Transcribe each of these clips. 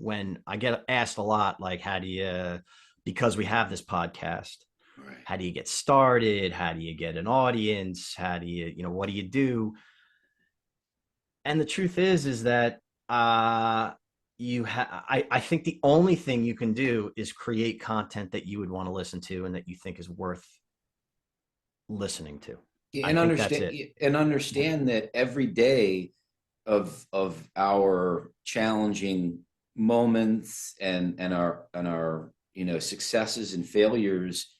when I get asked a lot, like, how do you, because we have this podcast, Right. how do you get started? How do you get an audience? How do you, what do you do? And the truth is that I think the only thing you can do is create content that you would want to listen to and that you think is worth listening to. Yeah, I think that's it. and understand that every day of our challenging moments and our successes and failures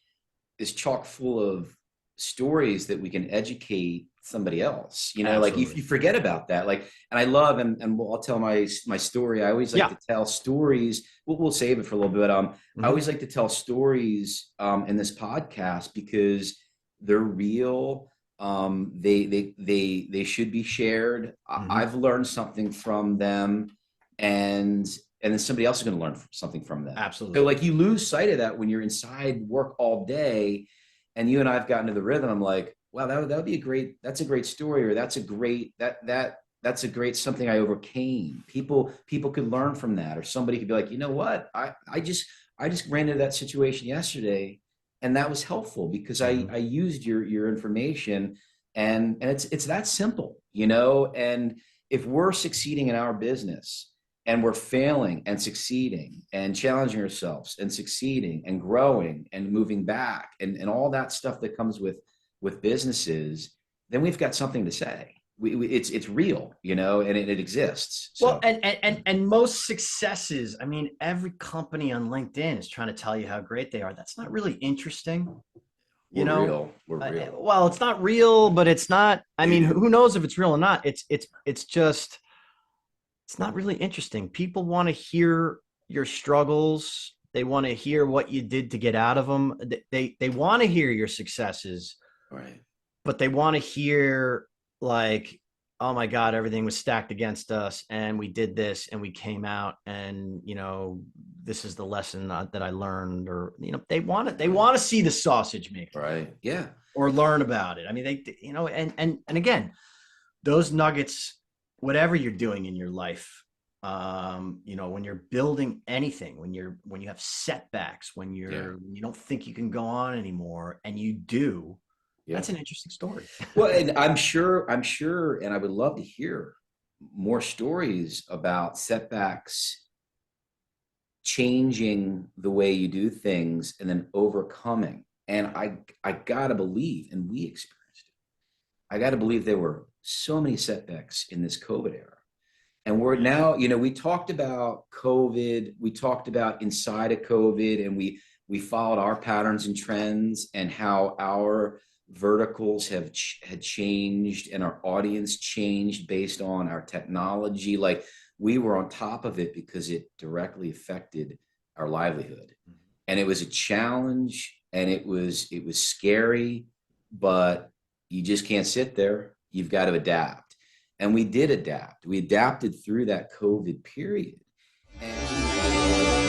is chock full of stories that we can educate somebody else. Like Absolutely. you forget about that. Like, and I love, and I'll tell my story. I always like Yeah. to tell stories. We'll save it for a little bit. I always like to tell stories in this podcast because they're real. They should be shared. I've learned something from them, and then somebody else is going to learn something from them. Absolutely. So like you lose sight of that when you're inside work all day, and you and I've gotten to the rhythm. I'm like, wow, that would be that's a great story, or that's a great that's a great something I overcame. People could learn from that, or somebody could be like, you know what, I just ran into that situation yesterday, and that was helpful because I used your information, and it's that simple, and if we're succeeding in our business and we're failing and succeeding and challenging ourselves and succeeding and growing and moving back and all that stuff that comes with businesses, then we've got something to say. It's real, and it exists. So. Well, and most successes, I mean, every company on LinkedIn is trying to tell you how great they are. That's not really interesting. We're real. We're real. Well, it's not real, but it's not, I mean, who knows if it's real or not? It's just, it's not really interesting. People want to hear your struggles. They want to hear what you did to get out of them. They want to hear your successes, right? But they want to hear, like, oh my God, everything was stacked against us and we did this and we came out, and, this is the lesson that I learned, or, they want to see the sausage making. Right. Yeah. Or learn about it. I mean, and again, those nuggets, whatever you're doing in your life, when you're building anything, when you have setbacks, when you don't think you can go on anymore and you do, that's an interesting story. Well, and I'm sure, and I would love to hear more stories about setbacks, changing the way you do things, and then overcoming. And I gotta believe, and we experienced it, I gotta believe there were so many setbacks in this COVID era. And we're now, we talked about COVID, we talked about inside of COVID, and we followed our patterns and trends and how our verticals had changed and our audience changed based on our technology. Like, we were on top of it because it directly affected our livelihood. And it was a challenge, and it was scary, but you just can't sit there. You've got to adapt. And we did adapt. We adapted through that COVID period. And